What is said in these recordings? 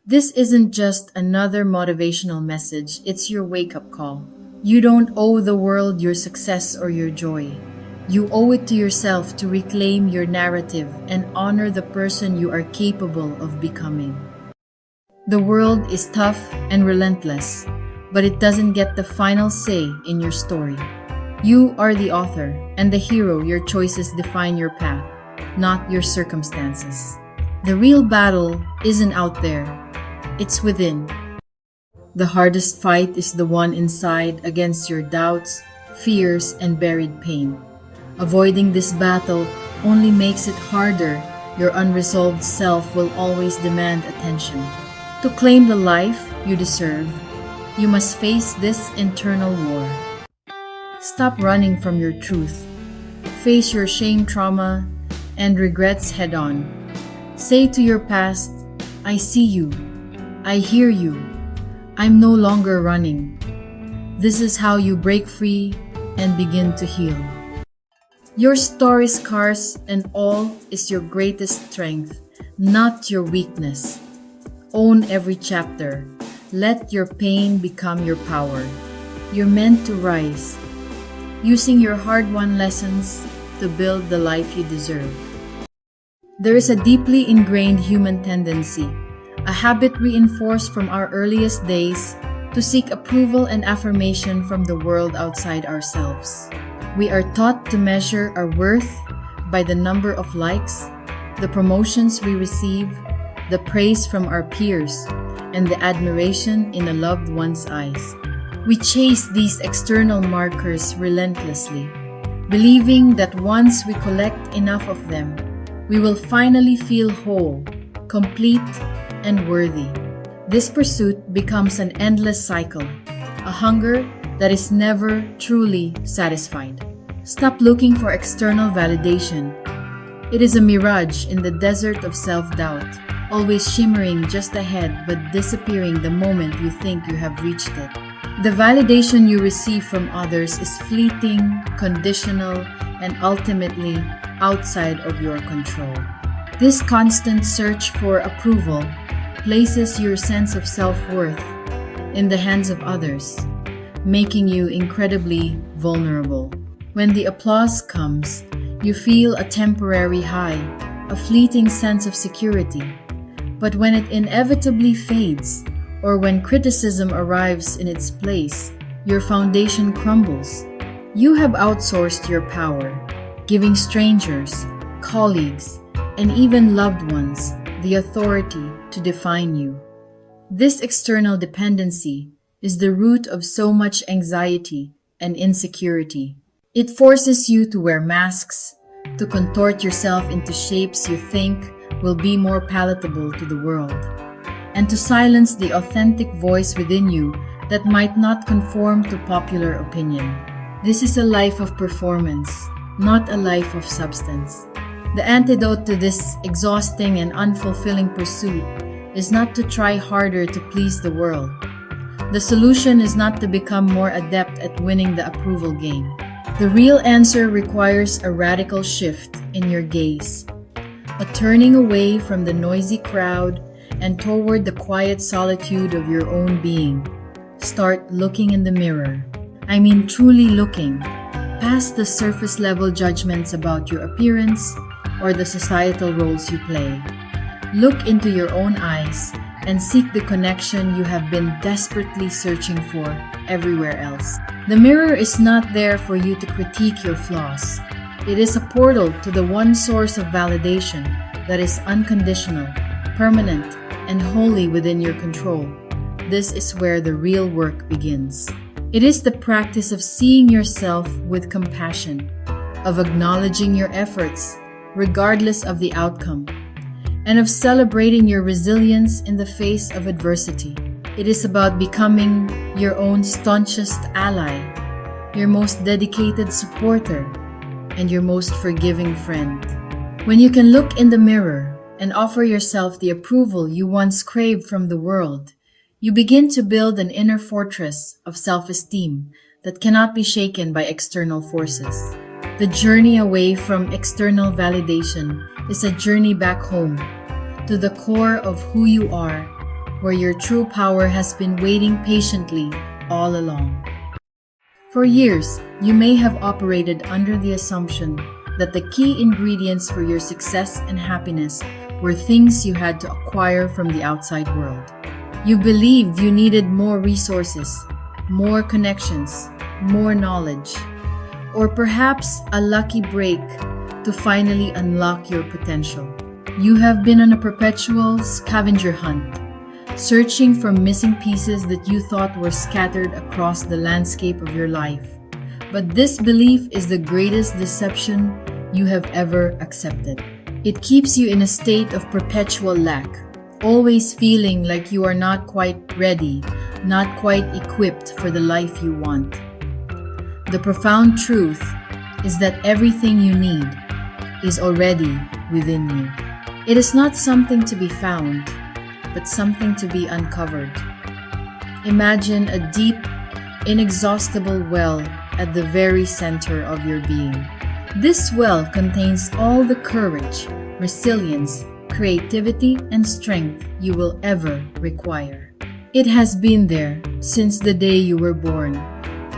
This isn't just another motivational message, it's your wake-up call. You don't owe the world your success or your joy. You owe it to yourself to reclaim your narrative and honor the person you are capable of becoming. The world is tough and relentless, but it doesn't get the final say in your story. You are the author and the hero. Your choices define your path, not your circumstances. The real battle isn't out there, it's within. The hardest fight is the one inside against your doubts, fears, and buried pain. Avoiding this battle only makes it harder. Your unresolved self will always demand attention. To claim the life you deserve, you must face this internal war. Stop running from your truth. Face your shame, trauma, and regrets head on. Say to your past, I see you. I hear you. I'm no longer running. This is how you break free and begin to heal. Your story, scars and all, is your greatest strength, not your weakness. Own every chapter. Let your pain become your power. You're meant to rise, using your hard-won lessons to build the life you deserve. There is a deeply ingrained human tendency, a habit reinforced from our earliest days, to seek approval and affirmation from the world outside ourselves. We are taught to measure our worth by the number of likes, the promotions we receive, the praise from our peers, and the admiration in a loved one's eyes. We chase these external markers relentlessly, believing that once we collect enough of them, we will finally feel whole, complete, and worthy. This pursuit becomes an endless cycle, a hunger that is never truly satisfied. Stop looking for external validation. It is a mirage in the desert of self-doubt, always shimmering just ahead but disappearing the moment you think you have reached it. The validation you receive from others is fleeting, conditional, and ultimately outside of your control. This constant search for approval places your sense of self-worth in the hands of others, making you incredibly vulnerable. When the applause comes, you feel a temporary high, a fleeting sense of security. But when it inevitably fades, or when criticism arrives in its place, your foundation crumbles. You have outsourced your power, giving strangers, colleagues, and even loved ones the authority to define you. This external dependency is the root of so much anxiety and insecurity. It forces you to wear masks, to contort yourself into shapes you think will be more palatable to the world, and to silence the authentic voice within you that might not conform to popular opinion. This is a life of performance, not a life of substance. The antidote to this exhausting and unfulfilling pursuit is not to try harder to please the world. The solution is not to become more adept at winning the approval game. The real answer requires a radical shift in your gaze, a turning away from the noisy crowd and toward the quiet solitude of your own being. Start looking in the mirror. I mean truly looking, past the surface level judgments about your appearance or the societal roles you play. Look into your own eyes and seek the connection you have been desperately searching for everywhere else. The mirror is not there for you to critique your flaws. It is a portal to the one source of validation that is unconditional, permanent, and wholly within your control. This is where the real work begins. It is the practice of seeing yourself with compassion, of acknowledging your efforts, regardless of the outcome, and of celebrating your resilience in the face of adversity. It is about becoming your own staunchest ally, your most dedicated supporter, and your most forgiving friend. When you can look in the mirror and offer yourself the approval you once craved from the world, you begin to build an inner fortress of self-esteem that cannot be shaken by external forces. The journey away from external validation is a journey back home, to the core of who you are, where your true power has been waiting patiently all along. For years, you may have operated under the assumption that the key ingredients for your success and happiness were things you had to acquire from the outside world. You believed you needed more resources, more connections, more knowledge, or perhaps a lucky break to finally unlock your potential. You have been on a perpetual scavenger hunt, searching for missing pieces that you thought were scattered across the landscape of your life. But this belief is the greatest deception you have ever accepted. It keeps you in a state of perpetual lack, always feeling like you are not quite ready, not quite equipped for the life you want. The profound truth is that everything you need is already within you. It is not something to be found, but something to be uncovered. Imagine a deep, inexhaustible well at the very center of your being. This well contains all the courage, resilience, creativity, and strength you will ever require. It has been there since the day you were born,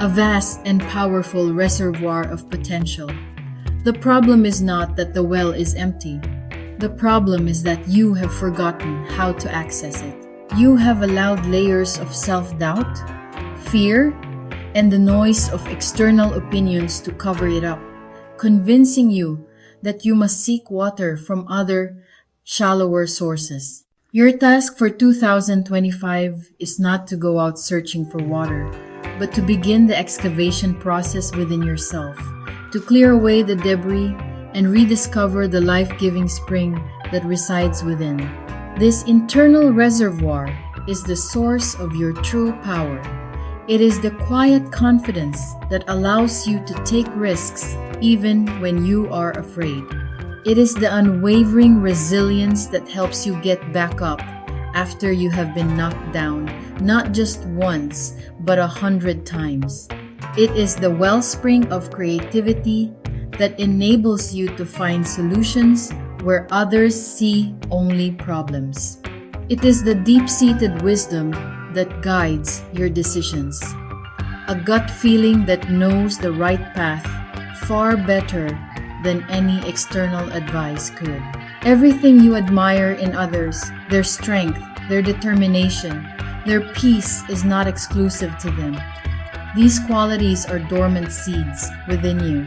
a vast and powerful reservoir of potential. The problem is not that the well is empty. The problem is that you have forgotten how to access it. You have allowed layers of self-doubt, fear, and the noise of external opinions to cover it up, convincing you that you must seek water from other, shallower sources. Your task for 2025 is not to go out searching for water, but to begin the excavation process within yourself, to clear away the debris and rediscover the life-giving spring that resides within. This internal reservoir is the source of your true power. It is the quiet confidence that allows you to take risks even when you are afraid. It is the unwavering resilience that helps you get back up after you have been knocked down, not just once, but 100 times. It is the wellspring of creativity that enables you to find solutions where others see only problems. It is the deep-seated wisdom that guides your decisions, a gut feeling that knows the right path far better than any external advice could. Everything you admire in others, their strength, their determination, their peace is not exclusive to them. These qualities are dormant seeds within you,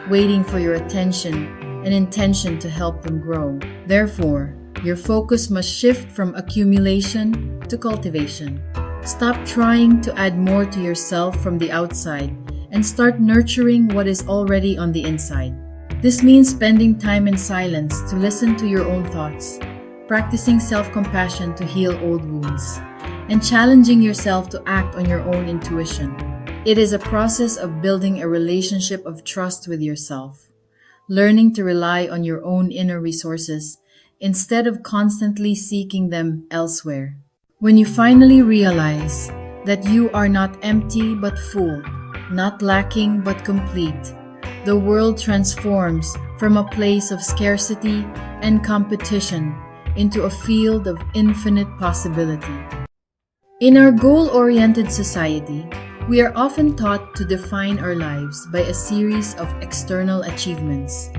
waiting for your attention and intention to help them grow. Therefore, your focus must shift from accumulation to cultivation. Stop trying to add more to yourself from the outside and start nurturing what is already on the inside. This means spending time in silence to listen to your own thoughts, practicing self-compassion to heal old wounds, and challenging yourself to act on your own intuition. It is a process of building a relationship of trust with yourself, learning to rely on your own inner resources instead of constantly seeking them elsewhere. When you finally realize that you are not empty but full, not lacking but complete, the world transforms from a place of scarcity and competition into a field of infinite possibility. In our goal-oriented society, we are often taught to define our lives by a series of external achievements.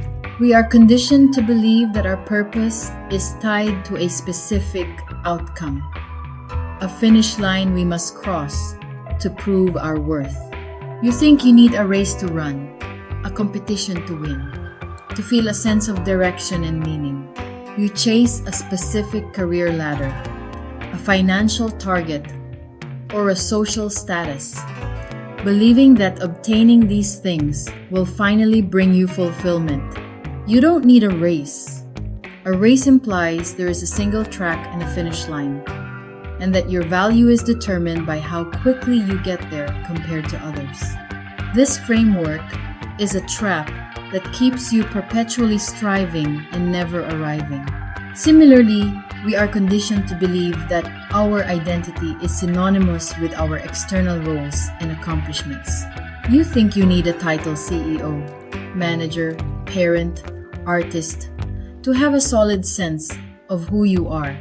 We are conditioned to believe that our purpose is tied to a specific outcome, a finish line we must cross to prove our worth. You think you need a race to run, a competition to win, to feel a sense of direction and meaning. You chase a specific career ladder, a financial target, or a social status, believing that obtaining these things will finally bring you fulfillment. You don't need a race. A race implies there is a single track and a finish line, and that your value is determined by how quickly you get there compared to others. This framework is a trap that keeps you perpetually striving and never arriving. Similarly, we are conditioned to believe that our identity is synonymous with our external roles and accomplishments. You think you need a title CEO, manager, parent, artist to have a solid sense of who you are.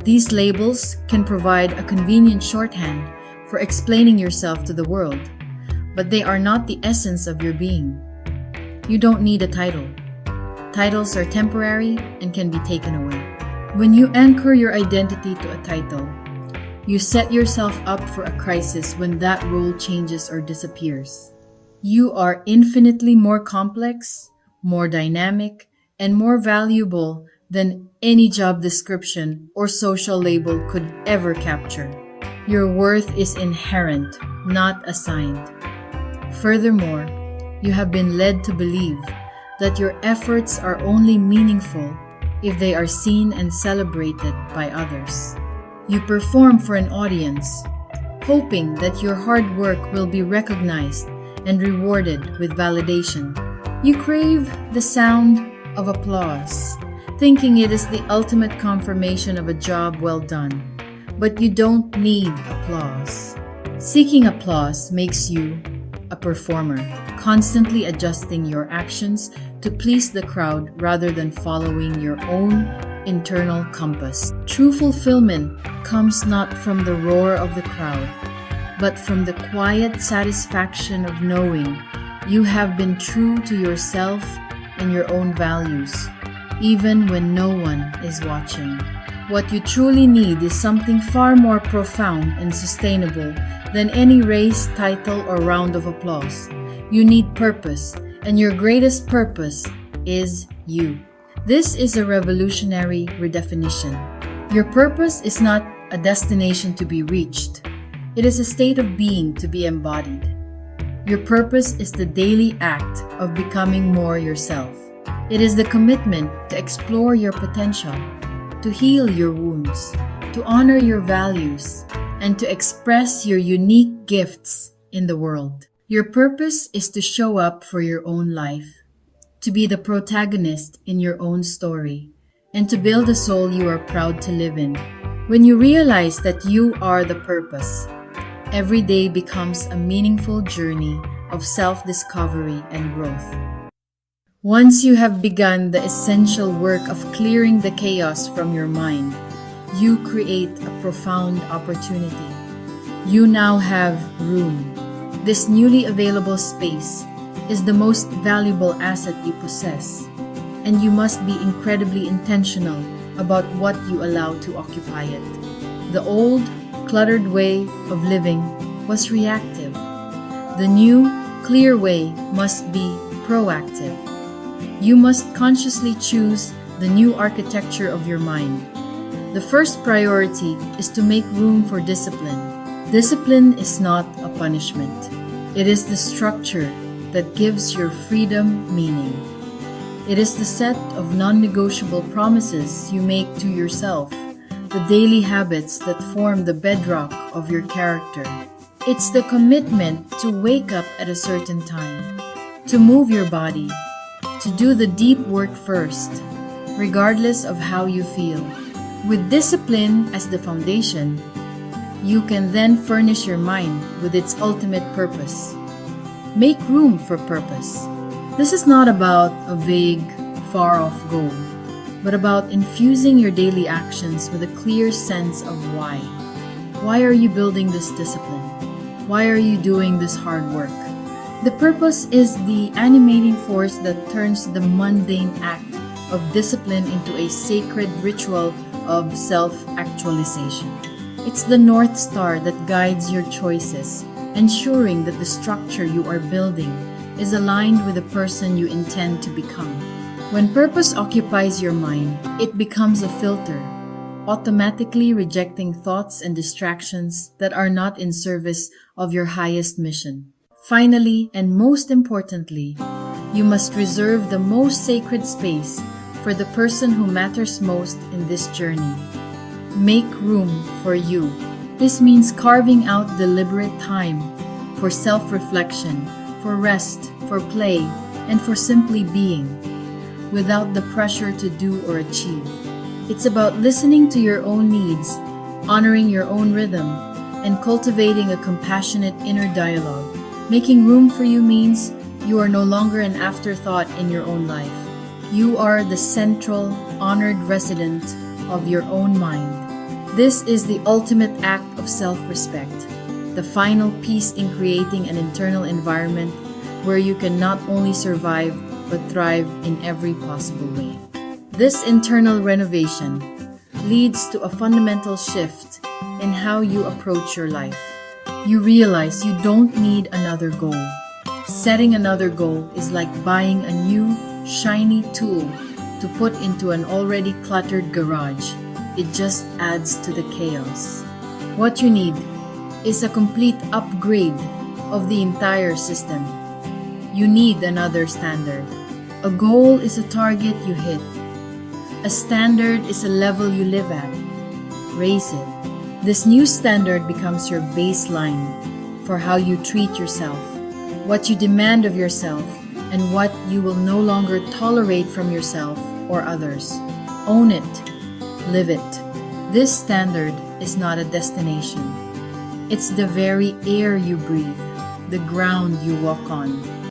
These labels can provide a convenient shorthand for explaining yourself to the world, but they are not the essence of your being. You don't need a title. Titles are temporary and can be taken away. When you anchor your identity to a title, you set yourself up for a crisis when that role changes or disappears. You are infinitely more complex, more dynamic, and more valuable than any job description or social label could ever capture. Your worth is inherent, not assigned. Furthermore, you have been led to believe that your efforts are only meaningful if they are seen and celebrated by others. You perform for an audience, hoping that your hard work will be recognized and rewarded with validation. You crave the sound of applause, thinking it is the ultimate confirmation of a job well done. But you don't need applause. Seeking applause makes you a performer, constantly adjusting your actions to please the crowd rather than following your own internal compass. True fulfillment comes not from the roar of the crowd, but from the quiet satisfaction of knowing you have been true to yourself and your own values, even when no one is watching. What you truly need is something far more profound and sustainable than any race, title, or round of applause. You need purpose, and your greatest purpose is you. This is a revolutionary redefinition. Your purpose is not a destination to be reached. It is a state of being to be embodied. Your purpose is the daily act of becoming more yourself. It is the commitment to explore your potential, to heal your wounds, to honor your values, and to express your unique gifts in the world. Your purpose is to show up for your own life, to be the protagonist in your own story, and to build a soul you are proud to live in. When you realize that you are the purpose, every day becomes a meaningful journey of self-discovery and growth. Once you have begun the essential work of clearing the chaos from your mind, you create a profound opportunity. You now have room. This newly available space is the most valuable asset you possess, and you must be incredibly intentional about what you allow to occupy it. The old, cluttered way of living was reactive. The new, clear way must be proactive. You must consciously choose the new architecture of your mind. The first priority is to make room for discipline. Discipline is not a punishment. It is the structure that gives your freedom meaning. It is the set of non-negotiable promises you make to yourself, the daily habits that form the bedrock of your character. It's the commitment to wake up at a certain time, to move your body, to do the deep work first, regardless of how you feel. With discipline as the foundation, you can then furnish your mind with its ultimate purpose. Make room for purpose. This is not about a vague, far-off goal, but about infusing your daily actions with a clear sense of why. Why are you building this discipline? Why are you doing this hard work? The purpose is the animating force that turns the mundane act of discipline into a sacred ritual of self-actualization. It's the North Star that guides your choices, ensuring that the structure you are building is aligned with the person you intend to become. When purpose occupies your mind, it becomes a filter, automatically rejecting thoughts and distractions that are not in service of your highest mission. Finally, and most importantly, you must reserve the most sacred space for the person who matters most in this journey. Make room for you. This means carving out deliberate time for self-reflection, for rest, for play, and for simply being, without the pressure to do or achieve. It's about listening to your own needs, honoring your own rhythm, and cultivating a compassionate inner dialogue. Making room for you means you are no longer an afterthought in your own life. You are the central, honored resident of your own mind. This is the ultimate act of self-respect, the final piece in creating an internal environment where you can not only survive but thrive in every possible way. This internal renovation leads to a fundamental shift in how you approach your life. You realize you don't need another goal. Setting another goal is like buying a new, shiny tool to put into an already cluttered garage. It just adds to the chaos. What you need is a complete upgrade of the entire system. You need another standard. A goal is a target you hit. A standard is a level you live at. Raise it. This new standard becomes your baseline for how you treat yourself, what you demand of yourself, and what you will no longer tolerate from yourself or others. Own it. Live it. This standard is not a destination. It's the very air you breathe, the ground you walk on.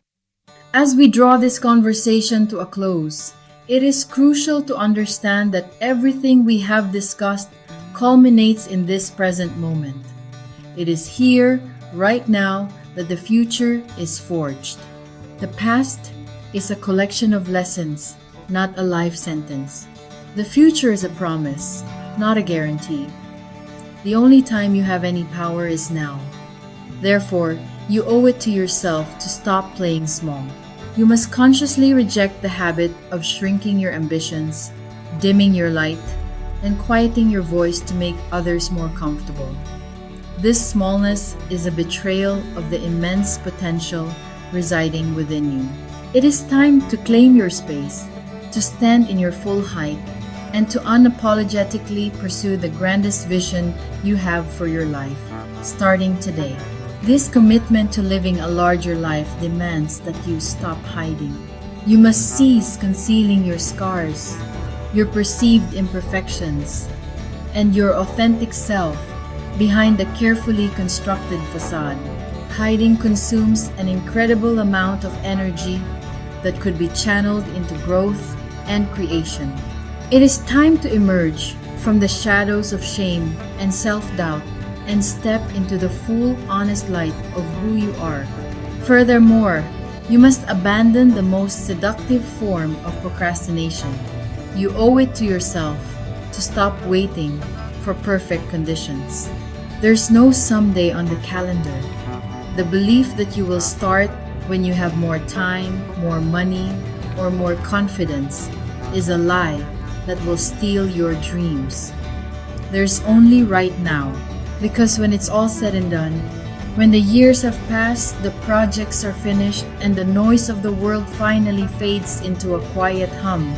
As we draw this conversation to a close, it is crucial to understand that everything we have discussed culminates in this present moment. It is here, right now, that the future is forged. The past is a collection of lessons, not a life sentence. The future is a promise, not a guarantee. The only time you have any power is now. Therefore, you owe it to yourself to stop playing small. You must consciously reject the habit of shrinking your ambitions, dimming your light, and quieting your voice to make others more comfortable. This smallness is a betrayal of the immense potential residing within you. It is time to claim your space, to stand in your full height, and to unapologetically pursue the grandest vision you have for your life, starting today. This commitment to living a larger life demands that you stop hiding. You must cease concealing your scars, your perceived imperfections, and your authentic self behind a carefully constructed facade. Hiding consumes an incredible amount of energy that could be channeled into growth and creation. It is time to emerge from the shadows of shame and self-doubt and step into the full, honest light of who you are. Furthermore, you must abandon the most seductive form of procrastination. You owe it to yourself to stop waiting for perfect conditions. There's no someday on the calendar. The belief that you will start when you have more time, more money, or more confidence is a lie that will steal your dreams. There's only right now, because when it's all said and done, when the years have passed, the projects are finished, and the noise of the world finally fades into a quiet hum,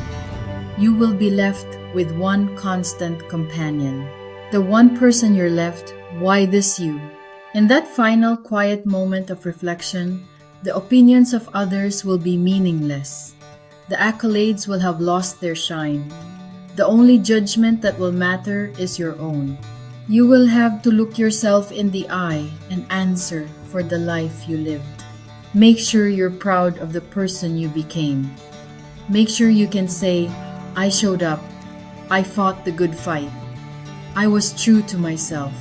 you will be left with one constant companion. The one person you're left, why this you? In that final quiet moment of reflection, the opinions of others will be meaningless. The accolades will have lost their shine. The only judgment that will matter is your own. You will have to look yourself in the eye and answer for the life you lived. Make sure you're proud of the person you became. Make sure you can say, I showed up. I fought the good fight. I was true to myself.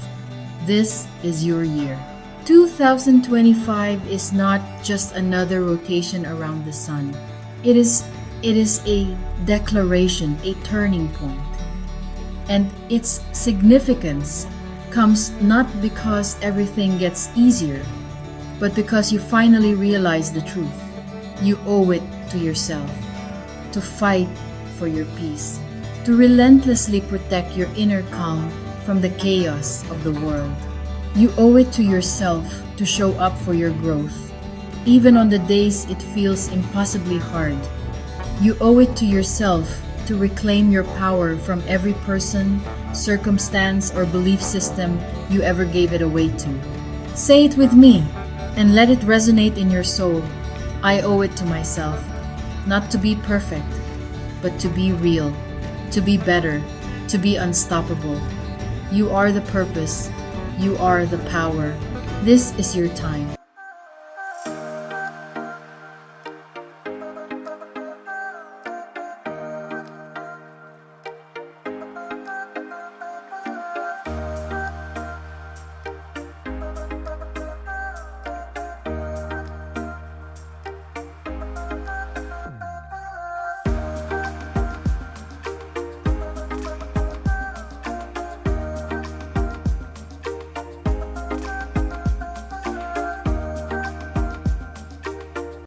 This is your year. 2025 is not just another rotation around the sun. It is a declaration, a turning point. And its significance comes not because everything gets easier, but because you finally realize the truth. You owe it to yourself to fight for your peace, to relentlessly protect your inner calm from the chaos of the world. You owe it to yourself to show up for your growth, even on the days it feels impossibly hard. You owe it to yourself to reclaim your power from every person, circumstance, or belief system you ever gave it away to. Say it with me and let it resonate in your soul. I owe it to myself, not to be perfect, but to be real, to be better, to be unstoppable. You are the purpose. You are the power. This is your time.